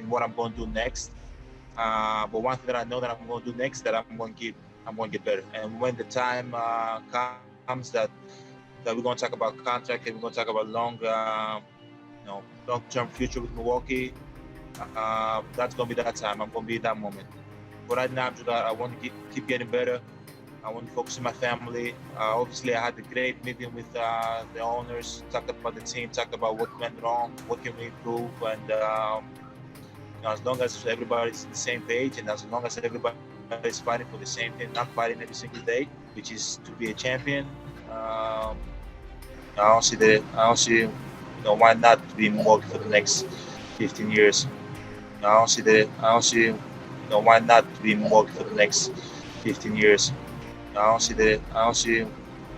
what I'm going to do next. But one thing that I know that I'm going to do next, that I'm going to get better. And when the time comes that we're going to talk about contract and we're going to talk about long-term future with Milwaukee, that's going to be that time. I'm going to be at that moment. But right now, I want to keep getting better. I want to focus on my family. Obviously, I had a great meeting with the owners, talked about the team, talked about what went wrong, what can we improve, and as long as everybody's on the same page and as long as everybody's fighting for the same thing, not fighting every single day, which is to be a champion, I don't see why not to be in Milwaukee for the next 15 years. I don't see why not to be in Milwaukee for the next 15 years. I don't see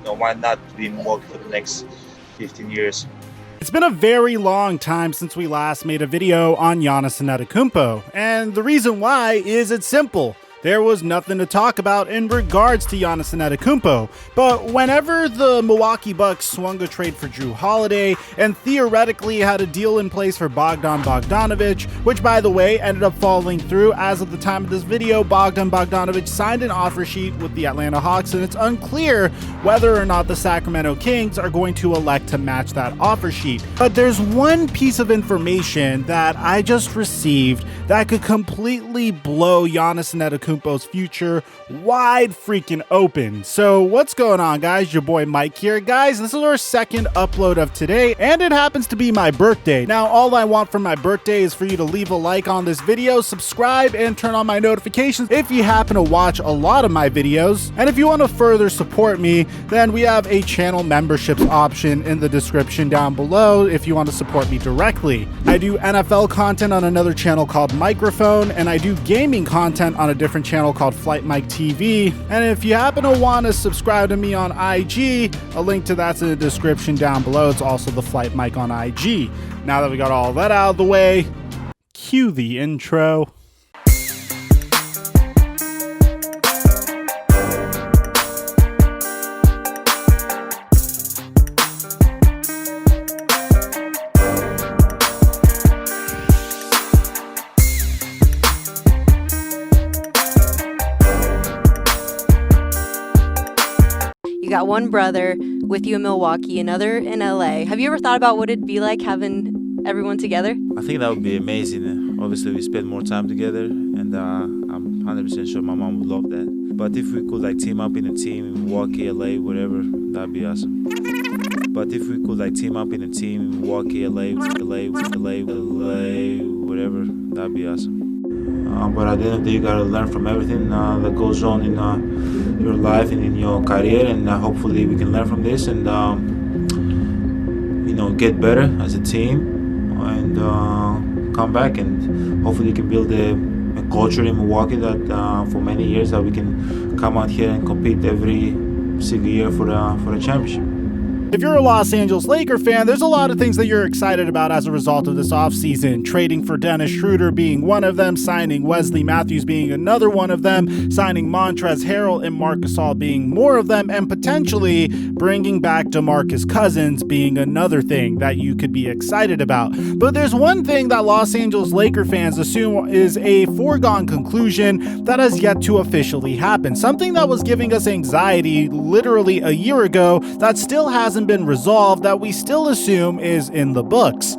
why not to be in Milwaukee for the next 15 years. It's been a very long time since we last made a video on Giannis Antetokounmpo, and the reason why is it's simple. There was nothing to talk about in regards to Giannis Antetokounmpo, but whenever the Milwaukee Bucks swung a trade for Jrue Holiday and theoretically had a deal in place for Bogdan Bogdanovic, which by the way ended up falling through. As of the time of this video, Bogdan Bogdanovic signed an offer sheet with the Atlanta Hawks, and it's unclear whether or not the Sacramento Kings are going to elect to match that offer sheet. But there's one piece of information that I just received that could completely blow Giannis Antetokounmpo's future wide freaking open. So what's going on, guys? Your boy Mike here. Guys, this is our second upload of today, and it happens to be my birthday. Now, all I want for my birthday is for you to leave a like on this video, subscribe, and turn on my notifications if you happen to watch a lot of my videos. And if you want to further support me, then we have a channel memberships option in the description down below if you want to support me directly. I do NFL content on another channel called Microphone, and I do gaming content on a different channel called Flight Mike TV. And if you happen to want to subscribe to me on IG, a link to that's in the description down below. It's also the Flight Mike on IG. Now that we got all that out of the way, cue the intro. You got one brother with you in Milwaukee, another in LA. Have you ever thought about what it'd be like having everyone together? I think that would be amazing. Obviously, we spend more time together, and I'm 100% sure my mom would love that. But if we could team up in a team in Milwaukee, LA, whatever, that'd be awesome. But if we could team up in a team in Milwaukee, LA, whatever, that'd be awesome. But at the end of the day, you gotta learn from everything that goes on in your life and in your career, and hopefully we can learn from this and get better as a team and come back, and hopefully you can build a culture in Milwaukee that for many years that we can come out here and compete every single year for a championship. If you're a Los Angeles Laker fan, there's a lot of things that you're excited about as a result of this offseason. Trading for Dennis Schroeder being one of them, signing Wesley Matthews being another one of them, signing Montrezl Harrell and Marc Gasol being more of them, and potentially bringing back DeMarcus Cousins being another thing that you could be excited about. But there's one thing that Los Angeles Laker fans assume is a foregone conclusion that has yet to officially happen. Something that was giving us anxiety literally a year ago that still hasn't been resolved, that we still assume is in the books.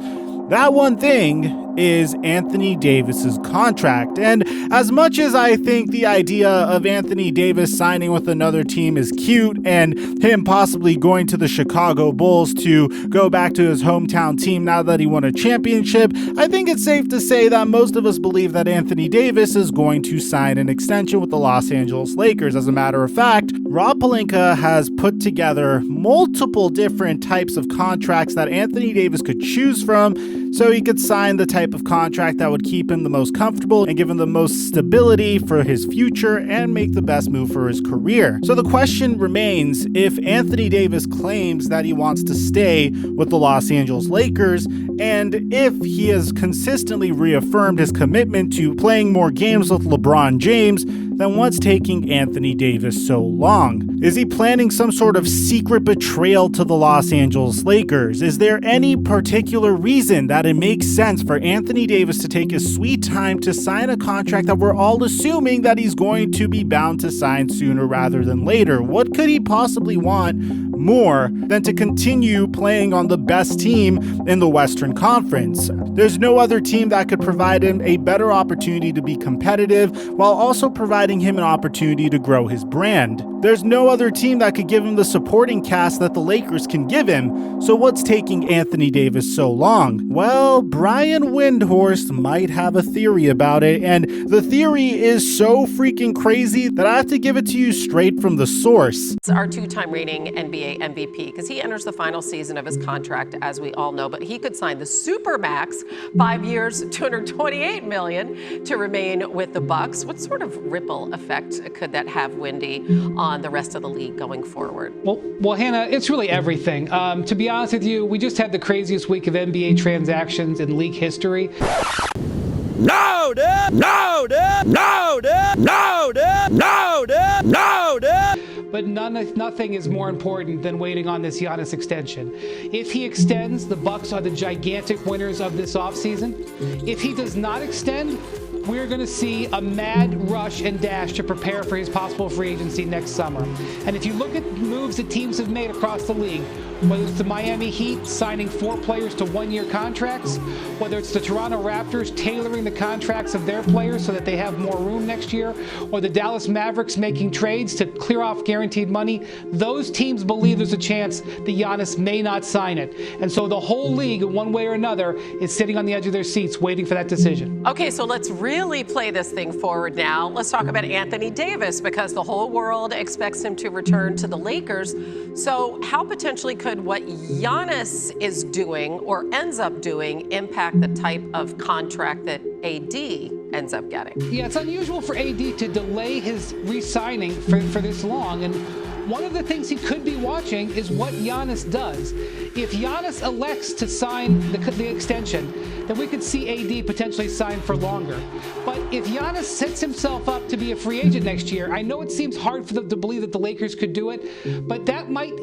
That one thing is Anthony Davis's contract. And as much as I think the idea of Anthony Davis signing with another team is cute, and him possibly going to the Chicago Bulls to go back to his hometown team now that he won a championship, I think it's safe to say that most of us believe that Anthony Davis is going to sign an extension with the Los Angeles Lakers. As a matter of fact, Rob Pelinka has put together multiple different types of contracts that Anthony Davis could choose from, so he could sign the type of contract that would keep him the most comfortable and give him the most stability for his future and make the best move for his career. So the question remains, if Anthony Davis claims that he wants to stay with the Los Angeles Lakers, and if he has consistently reaffirmed his commitment to playing more games with LeBron James, then what's taking Anthony Davis so long? Is he planning some sort of secret betrayal to the Los Angeles Lakers? Is there any particular reason that it makes sense for Anthony Davis to take his sweet time to sign a contract that we're all assuming that he's going to be bound to sign sooner rather than later? What could he possibly want more than to continue playing on the best team in the Western Conference? There's no other team that could provide him a better opportunity to be competitive while also providing him an opportunity to grow his brand. There's no other team that could give him the supporting cast that the Lakers can give him. So what's taking Anthony Davis so long? Well, Brian Windhorst might have a theory about it, and the theory is so freaking crazy that I have to give it to you straight from the source. It's our two-time reigning NBA MVP because he enters the final season of his contract, as we all know, but he could sign the Supermax, 5 years, $228 million, to remain with the Bucks. What sort of ripple effect could that have, Wendy, on the rest of the league going forward? Well, Hannah, it's really everything. To be honest with you, we just had the craziest week of NBA transactions in league history. No, dude! No, dude! No, dude! No, dude! No, dude! No, dude! But nothing is more important than waiting on this Giannis extension. If he extends, the Bucks are the gigantic winners of this offseason. If he does not extend, we're going to see a mad rush and dash to prepare for his possible free agency next summer. And if you look at moves that teams have made across the league, whether it's the Miami Heat signing 4 players to 1-year contracts, whether it's the Toronto Raptors tailoring the contracts of their players so that they have more room next year, or the Dallas Mavericks making trades to clear off guaranteed money, those teams believe there's a chance that Giannis may not sign it. And so the whole league, in one way or another, is sitting on the edge of their seats waiting for that decision. Okay, so let's really play this thing forward now. Let's talk about Anthony Davis, because the whole world expects him to return to the Lakers. So how potentially could what Giannis is doing or ends up doing impact the type of contract that AD ends up getting? Yeah, it's unusual for AD to delay his re-signing for this long. And one of the things he could be watching is what Giannis does. If Giannis elects to sign the extension, then we could see AD potentially sign for longer. But if Giannis sets himself up to be a free agent next year, I know it seems hard for them to believe that the Lakers could do it, but that might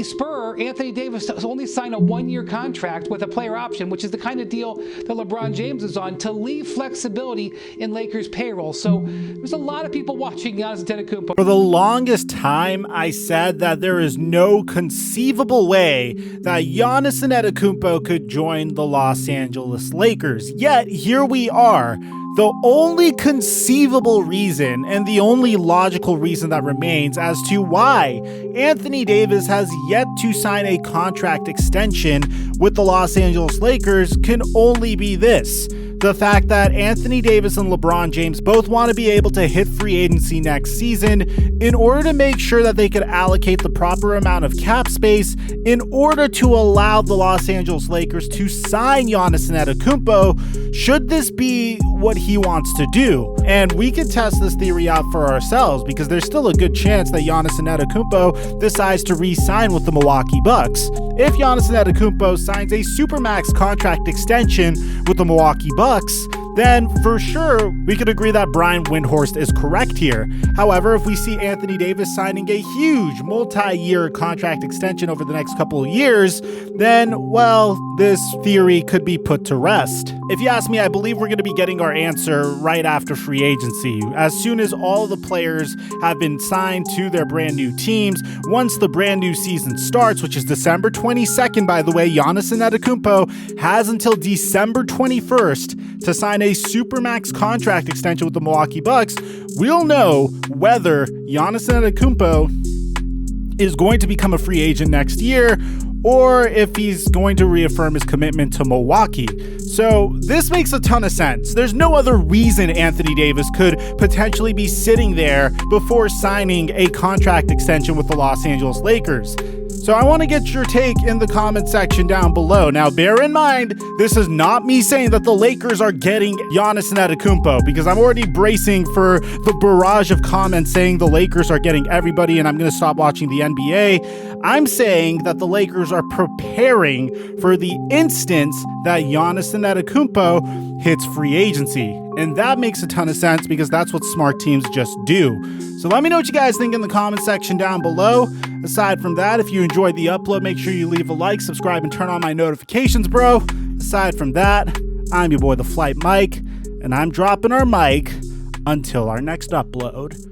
spur Anthony Davis to only sign a 1-year contract with a player option, which is the kind of deal that LeBron James is on, to leave flexibility in Lakers payroll. So there's a lot of people watching Giannis Antetokounmpo. For the longest time, I said that there is no conceivable way that Giannis Antetokounmpo could join the Los Angeles Lakers. Yet, here we are. The only conceivable reason and the only logical reason that remains as to why Anthony Davis has yet to sign a contract extension with the Los Angeles Lakers can only be this: the fact that Anthony Davis and LeBron James both want to be able to hit free agency next season in order to make sure that they could allocate the proper amount of cap space in order to allow the Los Angeles Lakers to sign Giannis Antetokounmpo, should this be what he wants to do. And we can test this theory out for ourselves, because there's still a good chance that Giannis Antetokounmpo decides to re-sign with the Milwaukee Bucks. If Giannis Antetokounmpo signs a Supermax contract extension with the Milwaukee Bucks, then for sure we could agree that Brian Windhorst is correct here. However, if we see Anthony Davis signing a huge multi-year contract extension over the next couple of years, then, well, this theory could be put to rest. If you ask me, I believe we're going to be getting our answer right after free agency. As soon as all the players have been signed to their brand new teams, once the brand new season starts, which is December 22nd, by the way, Giannis Antetokounmpo has until December 21st to sign a Supermax contract extension with the Milwaukee Bucks. We'll know whether Giannis Antetokounmpo is going to become a free agent next year, or if he's going to reaffirm his commitment to Milwaukee. So this makes a ton of sense. There's no other reason Anthony Davis could potentially be sitting there before signing a contract extension with the Los Angeles Lakers. So I want to get your take in the comment section down below. Now, bear in mind, this is not me saying that the Lakers are getting Giannis Antetokounmpo, because I'm already bracing for the barrage of comments saying the Lakers are getting everybody and I'm going to stop watching the NBA. I'm saying that the Lakers are preparing for the instance that Giannis Antetokounmpo hits free agency. And that makes a ton of sense because that's what smart teams just do. So let me know what you guys think in the comment section down below. Aside from that, if you enjoyed the upload, make sure you leave a like, subscribe, and turn on my notifications, bro. Aside from that, I'm your boy, The Flight Mike, and I'm dropping our mic until our next upload.